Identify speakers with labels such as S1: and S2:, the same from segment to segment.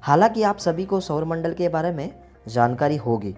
S1: हालांकि आप सभी को सौरमंडल के बारे में जानकारी होगी,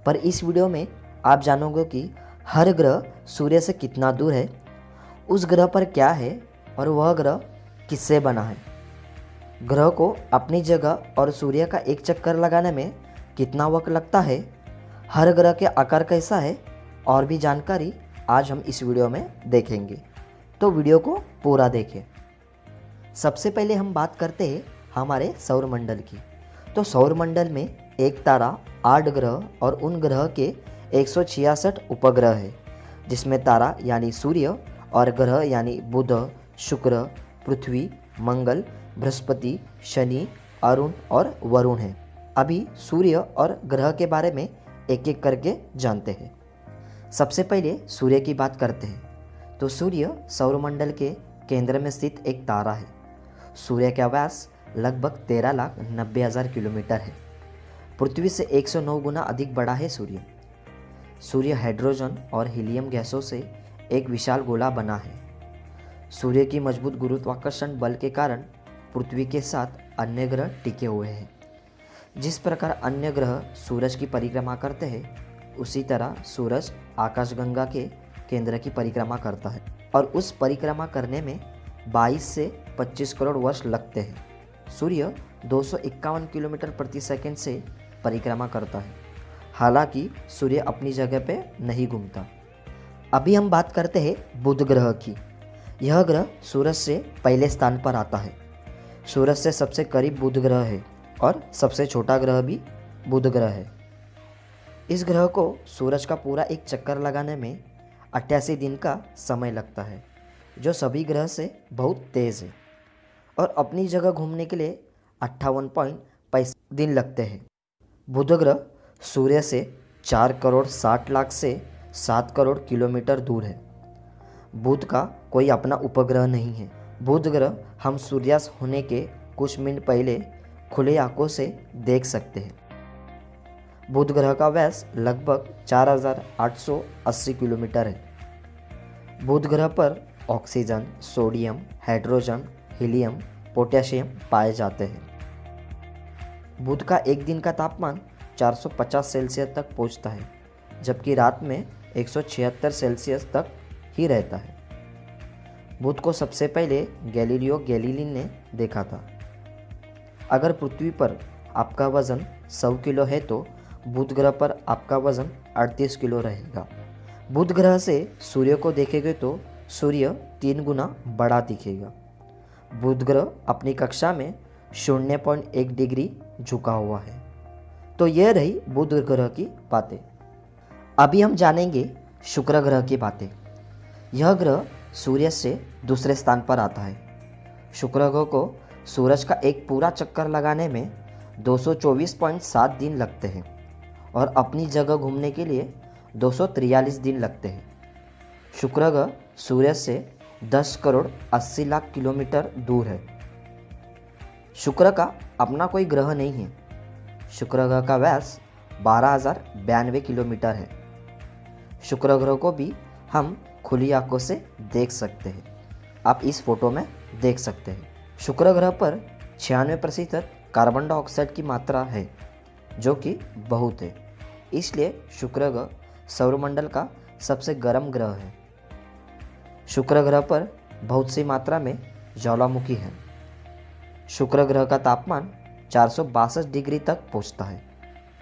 S1: पर इस वीडियो में आप जानोगे कि हर ग्रह सूर्य से कितना दूर है, उस ग्रह पर क्या है और वह ग्रह किससे बना है, ग्रह को अपनी जगह और सूर्य का एक चक्कर लगाने में कितना वक्त लगता है, हर ग्रह के आकार कैसा है और भी जानकारी आज हम इस वीडियो में देखेंगे। तो वीडियो को पूरा देखें। सबसे पहले हम बात करते हैं हमारे सौरमंडल की। तो सौरमंडल में एक तारा, 8 ग्रह और उन ग्रह के 166 उपग्रह है, जिसमें तारा यानी सूर्य और ग्रह यानी बुध, शुक्र, पृथ्वी, मंगल, बृहस्पति, शनि, अरुण और वरुण है। अभी सूर्य और ग्रह के बारे में एक एक करके जानते हैं। सबसे पहले सूर्य की बात करते हैं। तो सूर्य सौरमंडल के केंद्र में स्थित एक तारा है। सूर्य का व्यास लगभग 13,90,000 किलोमीटर है। पृथ्वी से 109 गुना अधिक बड़ा है सूर्य। सूर्य हाइड्रोजन और हीलियम गैसों से एक विशाल गोला बना है। सूर्य की मजबूत गुरुत्वाकर्षण बल के कारण पृथ्वी के साथ अन्य ग्रह टिके हुए हैं। जिस प्रकार अन्य ग्रह सूरज की परिक्रमा करते हैं, उसी तरह सूरज आकाशगंगा के केंद्र की परिक्रमा करता है और उस परिक्रमा करने में 22 से 25 करोड़ वर्ष लगते हैं। सूर्य 251 किलोमीटर प्रति सेकंड से परिक्रमा करता है। हालांकि सूर्य अपनी जगह पे नहीं घूमता। अभी हम बात करते हैं बुध ग्रह की। यह ग्रह सूरज से पहले स्थान पर आता है। सूरज से सबसे करीब बुध ग्रह है और सबसे छोटा ग्रह भी बुध ग्रह है। इस ग्रह को सूरज का पूरा एक चक्कर लगाने में 88 दिन का समय लगता है, जो सभी ग्रह से बहुत तेज़ है, और अपनी जगह घूमने के लिए 58.65 दिन लगते हैं। बुध ग्रह सूर्य से 4 करोड़ 60 लाख से 7 करोड़ किलोमीटर दूर है। बुध का कोई अपना उपग्रह नहीं है। बुध ग्रह हम सूर्यास्त होने के कुछ मिनट पहले खुले आंखों से देख सकते हैं। बुध ग्रह का व्यास लगभग 4,880 किलोमीटर है। बुध ग्रह पर oxygen, sodium, hydrogen, helium, potassium पाए जाते हैं। बुध का एक दिन का तापमान 450 सेल्सियस तक पहुंचता है, जबकि रात में 176 सेल्सियस तक ही रहता है। बुध को सबसे पहले गैलीलियो गैलीली ने देखा था। अगर पृथ्वी पर आपका वजन 100 किलो है तो बुध ग्रह पर आपका वजन 38 किलो रहेगा। बुध ग्रह से सूर्य को देखेंगे तो सूर्य 3 गुना बड़ा दिखेगा। बुध ग्रह अपनी कक्षा में 0.1 डिग्री झुका हुआ है। तो यह रही बुध ग्रह की बातें। अभी हम जानेंगे शुक्र ग्रह की बातें। यह ग्रह सूर्य से दूसरे स्थान पर आता है। शुक्र ग्रह को सूरज का एक पूरा चक्कर लगाने में 224.7 दिन लगते हैं और अपनी जगह घूमने के लिए 243 दिन लगते हैं। शुक्र ग्रह सूर्य से 10 करोड़ 80 लाख किलोमीटर दूर है। शुक्र का अपना कोई ग्रह नहीं है। शुक्र ग्रह का व्यास 12,092 किलोमीटर है। शुक्र ग्रह को भी हम खुली आंखों से देख सकते हैं। आप इस फोटो में देख सकते हैं। शुक्र ग्रह पर 96% कार्बन डाइऑक्साइड की मात्रा है, जो कि बहुत है। इसलिए शुक्र ग्रह सौरमंडल का सबसे गर्म ग्रह है। शुक्र ग्रह पर बहुत सी मात्रा में ज्वालामुखी है। शुक्र ग्रह का तापमान 462 डिग्री तक पहुंचता है,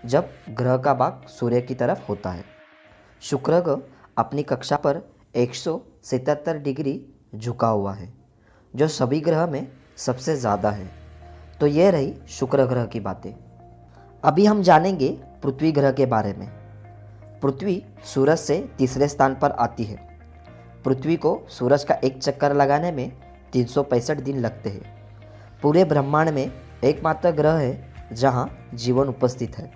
S1: जब ग्रह का भाग सूर्य की तरफ होता है। शुक्र ग्रह अपनी कक्षा पर 177 डिग्री झुका हुआ है, जो सभी ग्रह में सबसे ज़्यादा है। तो ये रही शुक्र ग्रह की बातें। अभी हम जानेंगे पृथ्वी ग्रह के बारे में। पृथ्वी सूरज से तीसरे स्थान पर आती है। पृथ्वी को सूरज का एक चक्कर लगाने में 365 दिन लगते हैं। पूरे ब्रह्मांड में एकमात्र ग्रह है जहाँ जीवन उपस्थित है।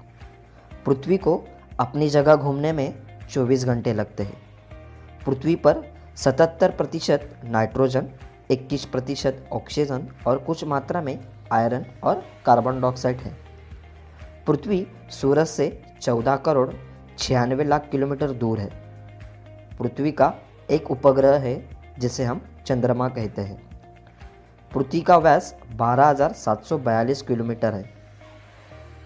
S1: पृथ्वी को अपनी जगह घूमने में 24 घंटे लगते हैं। पृथ्वी पर 77% नाइट्रोजन, 21% ऑक्सीजन और कुछ मात्रा में आयरन और कार्बन डाइऑक्साइड है। पृथ्वी सूरज से 14 करोड़ 96 लाख किलोमीटर दूर है। पृथ्वी का एक उपग्रह है जिसे हम चंद्रमा कहते हैं। पृथ्वी का व्यास 12,742 किलोमीटर है।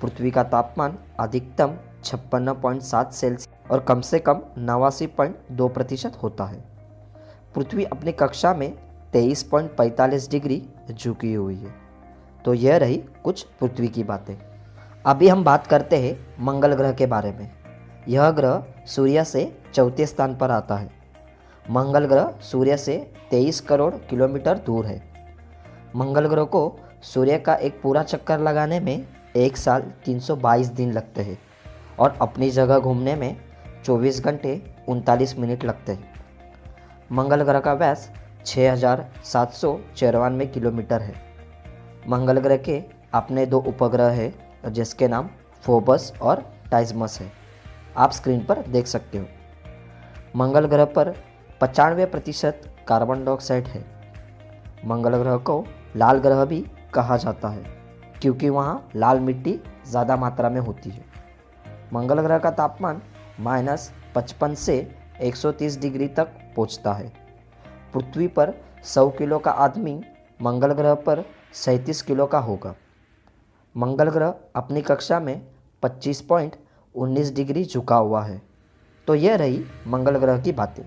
S1: पृथ्वी का तापमान अधिकतम 56.7 सेल्सियस और कम से कम 89.2% होता है। पृथ्वी अपनी कक्षा में 23.45 डिग्री झुकी हुई है। तो यह रही कुछ पृथ्वी की बातें। अभी हम बात करते हैं मंगल ग्रह के बारे में। यह ग्रह सूर्य से चौथे स्थान पर आता है। मंगल ग्रह सूर्य से 23 करोड़ किलोमीटर दूर है। मंगल ग्रह को सूर्य का एक पूरा चक्कर लगाने में 1 साल 322 दिन लगते हैं और अपनी जगह घूमने में 24 घंटे 39 मिनट लगते हैं। मंगल ग्रह का व्यास 6794 किलोमीटर है। मंगल ग्रह के अपने 2 उपग्रह हैं जिसके नाम फोबस और टाइजमस है। आप स्क्रीन पर देख सकते हो। मंगल ग्रह पर 95% कार्बन डाइऑक्साइड है। मंगल ग्रह को लाल ग्रह भी कहा जाता है क्योंकि वहाँ लाल मिट्टी ज़्यादा मात्रा में होती है। मंगल ग्रह का तापमान -55 से 130 डिग्री तक पहुँचता है। पृथ्वी पर 100 किलो का आदमी मंगल ग्रह पर 37 किलो का होगा। मंगल ग्रह अपनी कक्षा में 25.19 डिग्री झुका हुआ है। तो यह रही मंगल ग्रह की बातें।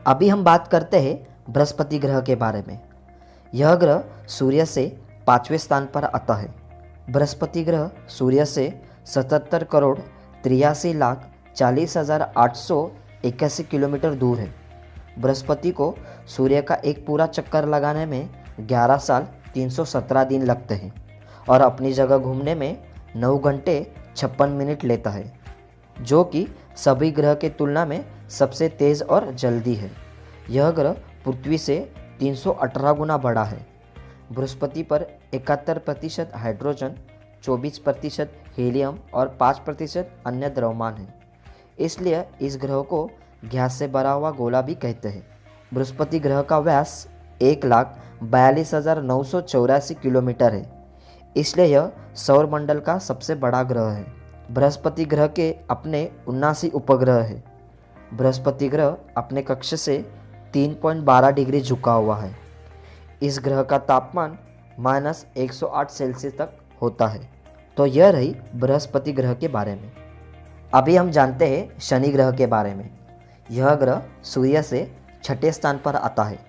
S1: अभी हम बात करते हैं बृहस्पति ग्रह के बारे में। यह ग्रह सूर्य से 5वें स्थान पर आता है। बृहस्पति ग्रह सूर्य से 77 करोड़ 83 लाख 40,881 किलोमीटर दूर है। बृहस्पति को सूर्य का एक पूरा चक्कर लगाने में 11 साल 317 दिन लगते हैं और अपनी जगह घूमने में 9 घंटे 56 मिनट लेता है, जो कि सभी ग्रह के तुलना में सबसे तेज़ और जल्दी है। यह ग्रह पृथ्वी से 318 गुना बड़ा है। बृहस्पति पर 71% हाइड्रोजन, 24% हीलियम और 5% अन्य द्रव्यमान है। इसलिए इस ग्रह को गैस से भरा हुआ गोला भी कहते हैं। बृहस्पति ग्रह का व्यास 1,42,984 किलोमीटर है। इसलिए यह सौरमंडल का सबसे बड़ा ग्रह है। बृहस्पति ग्रह के अपने 79 उपग्रह हैं। बृहस्पति ग्रह अपने कक्ष से 3.12 डिग्री झुका हुआ है। इस ग्रह का तापमान -108 सेल्सियस तक होता है। तो यह रही बृहस्पति ग्रह के बारे में। अभी हम जानते हैं शनि ग्रह के बारे में। यह ग्रह सूर्य से 6ठे स्थान पर आता है।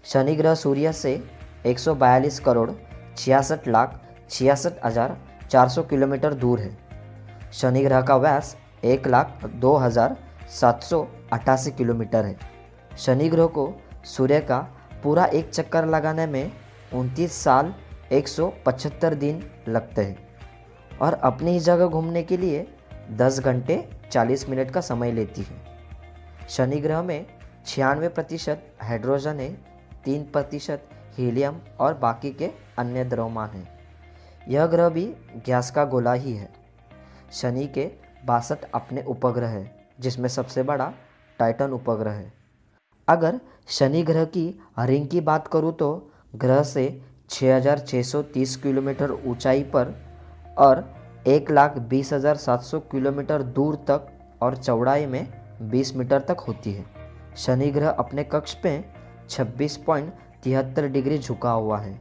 S1: शनि ग्रह सूर्य से 142 करोड़ 66 लाख 66,400 किलोमीटर दूर है। शनि ग्रह का व्यास 1,02,788 किलोमीटर है। शनि ग्रह को सूर्य का पूरा एक चक्कर लगाने में 29 साल 175 दिन लगते हैं और अपनी ही जगह घूमने के लिए 10 घंटे 40 मिनट का समय लेती है। शनि ग्रह में 96% हाइड्रोजन है, 3% हीलियम और बाकी के अन्य द्रव्यमान हैं। यह ग्रह भी गैस का गोला ही है। शनि के 62 अपने उपग्रह हैं, जिसमें सबसे बड़ा टाइटन उपग्रह है। अगर शनि ग्रह की रिंग की बात करूँ तो ग्रह से 6,630 किलोमीटर ऊंचाई पर और 1,20,700 किलोमीटर दूर तक और चौड़ाई में 20 मीटर तक होती है। शनि ग्रह अपने कक्ष पे 26.73 डिग्री झुका हुआ है।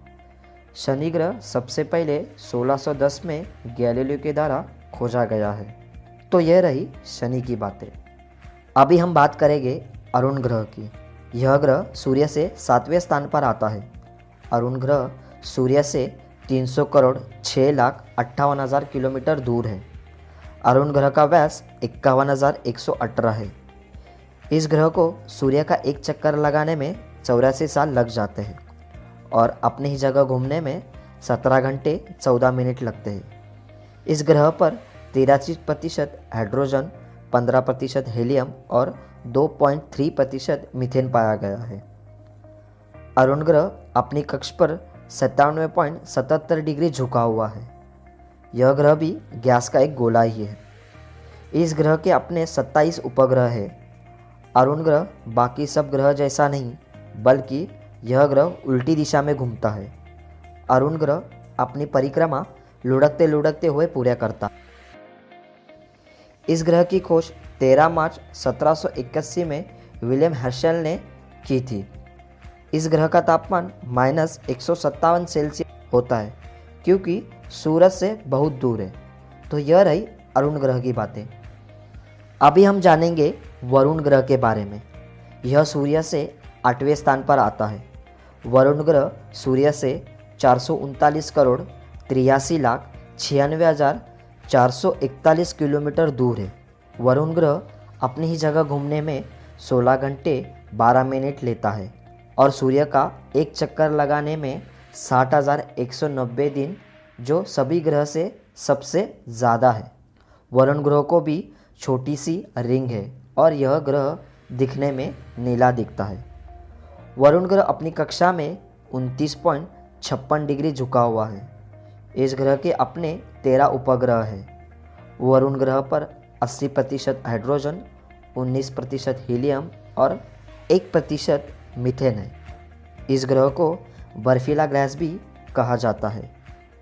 S1: शनि ग्रह सबसे पहले 1610 में गैलीलियो के द्वारा खोजा गया है। तो यह रही शनि की बातें। अभी हम बात करेंगे अरुण ग्रह की। यह ग्रह सूर्य से 7वें स्थान पर आता है। अरुण ग्रह सूर्य से 300 करोड़ 6 लाख 58,000 किलोमीटर दूर है। अरुण ग्रह का व्यास 51,118 है। इस ग्रह को सूर्य का एक चक्कर लगाने में 84 साल लग जाते हैं और अपनी ही जगह घूमने में 17 घंटे 14 मिनट लगते हैं। इस ग्रह पर 83% हाइड्रोजन, 15% हीलियम और 2.3% मीथेन पाया गया है। अरुण ग्रह अपनी कक्ष पर 97.77 डिग्री झुका हुआ है। यह ग्रह भी गैस का एक गोला ही है। इस ग्रह के अपने 27 उपग्रह हैं। अरुण ग्रह बाकी सब ग्रह जैसा नहीं, बल्कि यह ग्रह उल्टी दिशा में घूमता है। अरुण ग्रह अपनी परिक्रमा लुढ़कते लुढ़कते हुए पूरा करता। इस ग्रह की खोज 13 मार्च 1781 में विलियम हर्शल ने की थी। इस ग्रह का तापमान -157 सेल्सियस होता है क्योंकि सूरज से बहुत दूर है तो यह रही अरुण ग्रह की बातें। अभी हम जानेंगे वरुण ग्रह के बारे में। यह सूर्य से 8वें स्थान पर आता है। वरुण ग्रह सूर्य से 439 करोड़ 83 लाख 96,441 किलोमीटर दूर है। वरुण ग्रह अपनी ही जगह घूमने में 16 घंटे 12 मिनट लेता है और सूर्य का एक चक्कर लगाने में 60,190 दिन, जो सभी ग्रह से सबसे ज़्यादा है। वरुण ग्रह को भी छोटी सी रिंग है और यह ग्रह दिखने में नीला दिखता है। वरुण ग्रह अपनी कक्षा में 29.56 डिग्री झुका हुआ है। इस ग्रह के अपने 13 उपग्रह हैं। वरुण ग्रह पर 80% हाइड्रोजन, 19% हीलियम और 1% मीथेन है। इस ग्रह को बर्फीला ग्रह भी कहा जाता है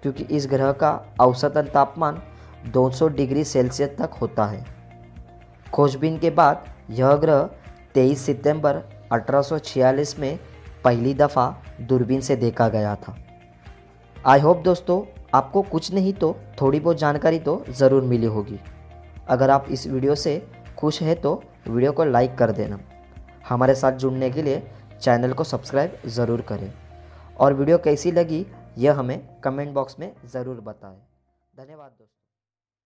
S1: क्योंकि इस ग्रह का औसतन तापमान 200 डिग्री सेल्सियस तक होता है। खोजबीन के बाद यह ग्रह 23 सितंबर 1846 में पहली दफ़ा दूरबीन से देखा गया था। आई होप दोस्तों आपको कुछ नहीं तो थोड़ी बहुत जानकारी तो ज़रूर मिली होगी। अगर आप इस वीडियो से खुश हैं तो वीडियो को लाइक कर देना। हमारे साथ जुड़ने के लिए चैनल को सब्सक्राइब ज़रूर करें और वीडियो कैसी लगी यह हमें कमेंट बॉक्स में ज़रूर बताएं। धन्यवाद दोस्तों।